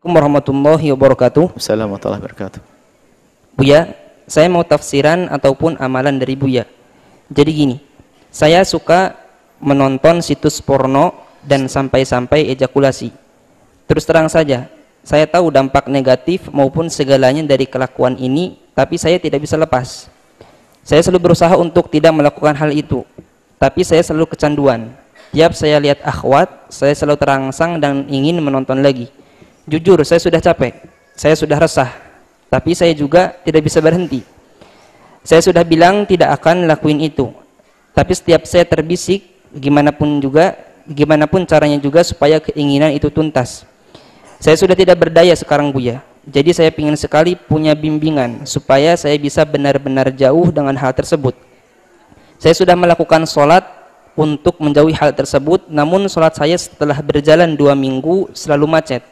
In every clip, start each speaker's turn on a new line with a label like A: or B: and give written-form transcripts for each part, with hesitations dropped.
A: Warahmatullahi wabarakatuh.
B: Assalamualaikum warahmatullahi wabarakatuh.
A: Buya, saya mau tafsiran ataupun amalan dari Buya. Jadi gini, saya suka menonton situs porno dan sampai-sampai ejakulasi. Terus terang saja, saya tahu dampak negatif maupun segalanya dari kelakuan ini, tapi saya tidak bisa lepas. Saya selalu berusaha untuk tidak melakukan hal itu, tapi saya selalu kecanduan. Tiap saya lihat akhwat, saya selalu terangsang dan ingin menonton lagi. Jujur, saya sudah capek, saya sudah resah, tapi saya juga tidak bisa berhenti. Saya sudah bilang tidak akan lakuin itu, tapi setiap saya terbisik, gimana pun caranya juga supaya keinginan itu tuntas. Saya sudah tidak berdaya sekarang Buya, jadi saya ingin sekali punya bimbingan supaya saya bisa benar-benar jauh dengan hal tersebut. Saya sudah melakukan sholat untuk menjauhi hal tersebut, namun sholat saya setelah berjalan 2 minggu selalu macet.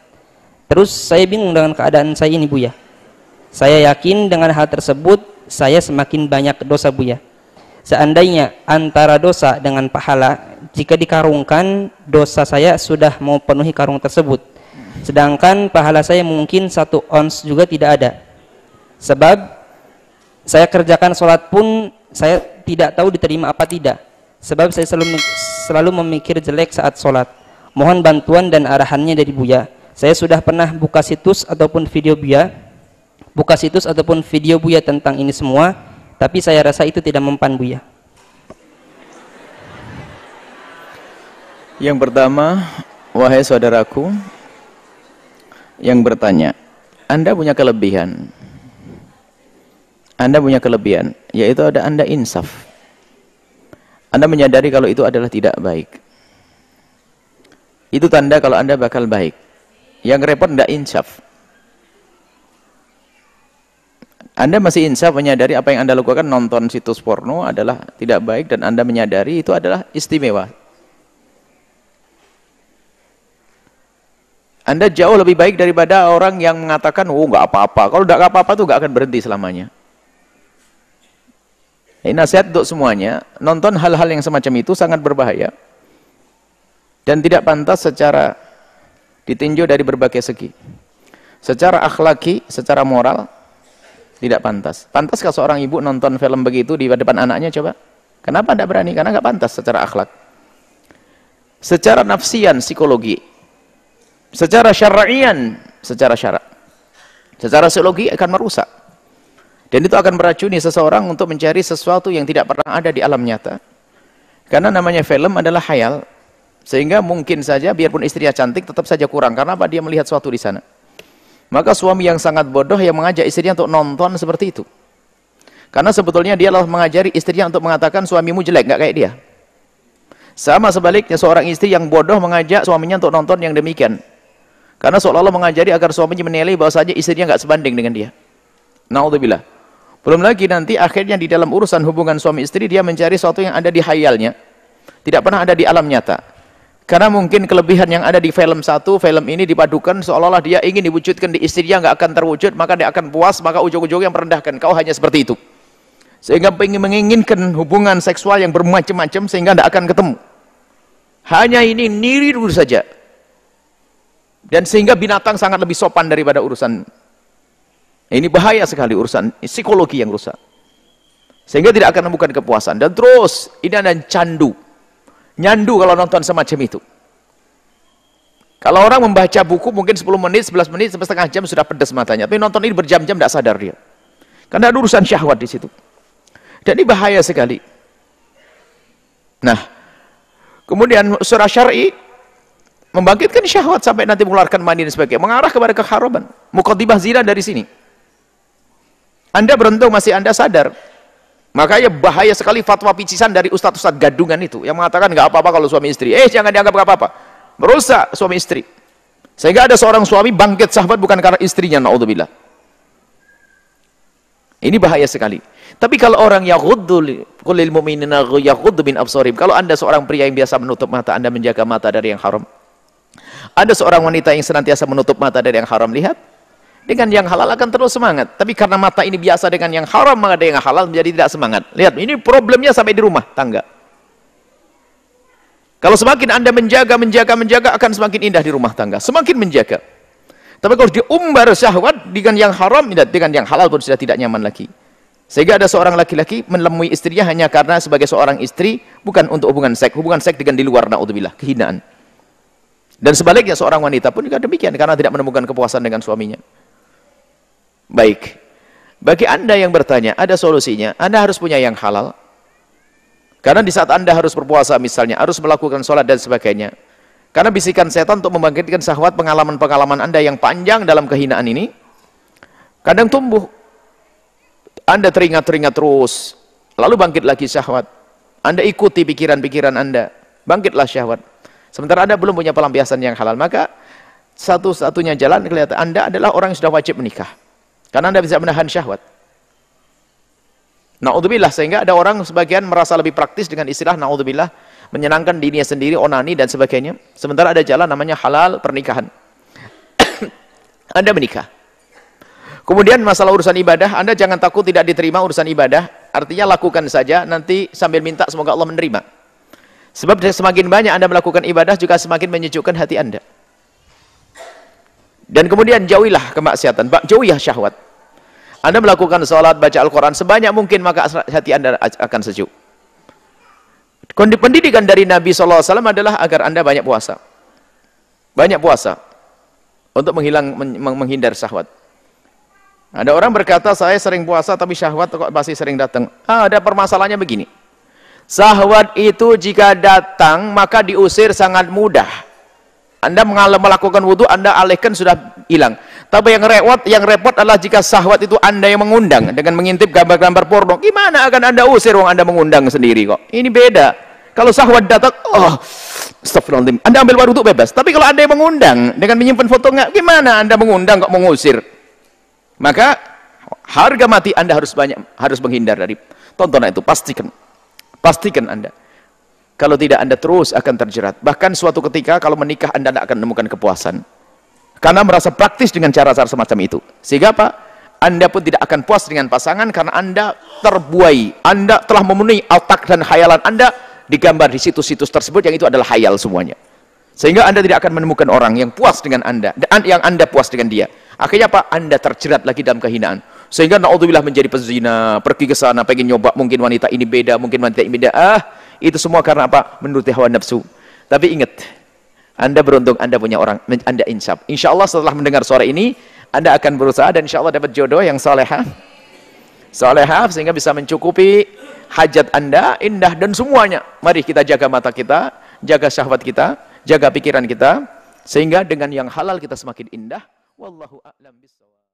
A: Terus saya bingung dengan keadaan saya ini Buya. Saya yakin dengan hal tersebut saya semakin banyak dosa Buya. Seandainya antara dosa dengan pahala, jika dikarungkan, dosa saya sudah mau penuhi karung tersebut. Sedangkan pahala saya mungkin 1 ons juga tidak ada. Sebab saya kerjakan sholat pun saya tidak tahu diterima apa tidak. Sebab saya selalu memikir jelek saat sholat. Mohon bantuan dan arahannya dari Buya. Saya sudah pernah buka situs ataupun video Buya tentang ini semua, tapi saya rasa itu tidak mempan Buya.
B: Yang pertama, wahai saudaraku yang bertanya, Anda punya kelebihan. Anda punya kelebihan, yaitu ada Anda insaf. Anda menyadari kalau itu adalah tidak baik. Itu tanda kalau Anda bakal baik. Yang repot tidak insaf. Anda masih insaf menyadari apa yang Anda lakukan, nonton situs porno adalah tidak baik, dan Anda menyadari itu adalah istimewa. Anda jauh lebih baik daripada orang yang mengatakan, oh nggak apa-apa. Kalau nggak apa-apa tuh nggak akan berhenti selamanya. Ini nasihat untuk semuanya. Nonton hal-hal yang semacam itu sangat berbahaya dan tidak pantas secara ditinjau dari berbagai segi. Secara akhlaki, secara moral, tidak pantas. Pantaskah seorang ibu nonton film begitu di depan anaknya? Coba. Kenapa tidak berani? Karena nggak pantas secara akhlak. Secara nafsian, psikologi. Secara syar'ian, secara syarak. Secara psikologi akan merusak. Dan itu akan meracuni seseorang untuk mencari sesuatu yang tidak pernah ada di alam nyata. Karena namanya film adalah khayal. Sehingga mungkin saja biarpun istrinya cantik tetap saja kurang. Karena apa? Dia melihat sesuatu di sana. Maka suami yang sangat bodoh yang mengajak istrinya untuk nonton seperti itu. Karena sebetulnya dia telah mengajari istrinya untuk mengatakan suamimu jelek, nggak kayak dia. Sama sebaliknya seorang istri yang bodoh mengajak suaminya untuk nonton yang demikian. Karena seolah-olah mengajari agar suaminya menilai bahwa saja istrinya nggak sebanding dengan dia. Naudzubillah. Belum lagi nanti akhirnya di dalam urusan hubungan suami istri dia mencari sesuatu yang ada di khayalnya. Tidak pernah ada di alam nyata. Karena mungkin kelebihan yang ada di film satu, film ini dipadukan seolah-olah dia ingin diwujudkan di istrinya, nggak akan terwujud, maka dia akan puas, maka ujung-ujungnya merendahkan. Kau hanya seperti itu. Sehingga ingin menginginkan hubungan seksual yang bermacam-macam sehingga tidak akan ketemu. Hanya ini niru saja. Dan sehingga binatang sangat lebih sopan daripada urusan. Ini bahaya sekali urusan psikologi yang rusak. Sehingga tidak akan menemukan kepuasan. Dan terus ini ada candu. Nyandu kalau nonton semacam itu. Kalau orang membaca buku mungkin 10 menit, 11 menit, sampai setengah jam sudah pedas matanya. Tapi nonton ini berjam-jam tidak sadar dia. Karena ada urusan syahwat di situ. Dan ini bahaya sekali. Nah, kemudian surah syar'i membangkitkan syahwat sampai nanti mengeluarkan mani dan sebagainya. Mengarah kepada keharaman. Muqaddimah zina dari sini. Anda beruntung masih Anda sadar. Makanya bahaya sekali fatwa picisan dari ustadz-ustadz gadungan itu yang mengatakan nggak apa-apa kalau suami istri. Jangan dianggap nggak apa-apa. Merusak suami istri. Sehingga ada seorang suami bangkit syahwat bukan karena istrinya, naudzubillah. Ini bahaya sekali. Tapi kalau orang yaghuddu qulil mu'minina yaghuddu min absarihim. Kalau Anda seorang pria yang biasa menutup mata, Anda menjaga mata dari yang haram. Ada seorang wanita yang senantiasa menutup mata dari yang haram, lihat. Dengan yang halal akan terus semangat. Tapi karena mata ini biasa dengan yang haram, maka ada yang halal menjadi tidak semangat. Lihat, ini problemnya sampai di rumah tangga. Kalau semakin Anda menjaga, akan semakin indah di rumah tangga. Semakin menjaga. Tapi kalau diumbar syahwat dengan yang haram, dengan yang halal pun sudah tidak nyaman lagi. Sehingga ada seorang laki-laki menemui istrinya hanya karena sebagai seorang istri, bukan untuk hubungan seks dengan di luar, naudzubillah, kehinaan. Dan sebaliknya seorang wanita pun juga demikian, karena tidak menemukan kepuasan dengan suaminya. Baik, bagi Anda yang bertanya, ada solusinya. Anda harus punya yang halal. Karena di saat Anda harus berpuasa misalnya, harus melakukan sholat dan sebagainya. Karena bisikan setan untuk membangkitkan syahwat, pengalaman-pengalaman Anda yang panjang dalam kehinaan ini, kadang tumbuh. Anda teringat-teringat terus, lalu bangkit lagi syahwat. Anda ikuti pikiran-pikiran Anda, bangkitlah syahwat. Sementara Anda belum punya pelampiasan yang halal, maka satu-satunya jalan kelihatan Anda adalah orang yang sudah wajib menikah. Karena Anda bisa menahan syahwat. Na'udzubillah, sehingga ada orang sebagian merasa lebih praktis dengan istilah na'udzubillah, menyenangkan dirinya sendiri, onani dan sebagainya. Sementara ada jalan namanya halal pernikahan. Anda menikah. Kemudian masalah urusan ibadah, Anda jangan takut tidak diterima urusan ibadah. Artinya lakukan saja, nanti sambil minta semoga Allah menerima. Sebab semakin banyak Anda melakukan ibadah, juga semakin menyejukkan hati Anda. Dan kemudian jauhilah kemaksiatan, jauhilah syahwat. Anda melakukan sholat, baca Al-Quran sebanyak mungkin, maka hati Anda akan sejuk. Pendidikan dari Nabi SAW adalah agar Anda banyak puasa. Banyak puasa. Untuk menghindar syahwat. Ada orang berkata, saya sering puasa tapi syahwat kok masih sering datang. Ada permasalahannya begini. Syahwat itu jika datang, maka diusir sangat mudah. Anda melakukan wudhu, Anda alihkan sudah hilang. Tapi yang repot adalah jika syahwat itu Anda yang mengundang dengan mengintip gambar-gambar porno. Gimana akan Anda usir wong Anda mengundang sendiri kok? Ini beda. Kalau syahwat datang, astagfirullahaladzim, Anda ambil wudhu bebas. Tapi kalau Anda yang mengundang dengan menyimpan fotonya, gimana Anda mengundang kok mengusir? Maka harga mati Anda harus menghindar dari tontonan itu. Pastikan Anda. Kalau tidak, Anda terus akan terjerat. Bahkan suatu ketika kalau menikah Anda tidak akan menemukan kepuasan. Karena merasa praktis dengan cara-cara semacam itu. Sehingga apa? Anda pun tidak akan puas dengan pasangan karena Anda terbuai. Anda telah memenuhi otak dan khayalan Anda digambar di situs-situs tersebut yang itu adalah khayal semuanya. Sehingga Anda tidak akan menemukan orang yang puas dengan Anda dan yang Anda puas dengan dia. Akhirnya apa? Anda terjerat lagi dalam kehinaan. Sehingga naudzubillah menjadi pezina, pergi ke sana pengen nyoba, mungkin wanita ini beda, mungkin wanita ini beda. Itu semua karena apa? Menuruti hawa nafsu. Tapi ingat, Anda beruntung Anda punya orang, Anda insaf. Insya Allah setelah mendengar suara ini, Anda akan berusaha dan insya Allah dapat jodoh yang salehah, sehingga bisa mencukupi hajat Anda, indah dan semuanya. Mari kita jaga mata kita, jaga syahwat kita, jaga pikiran kita, sehingga dengan yang halal kita semakin indah. Wallahu a'lam bishawab.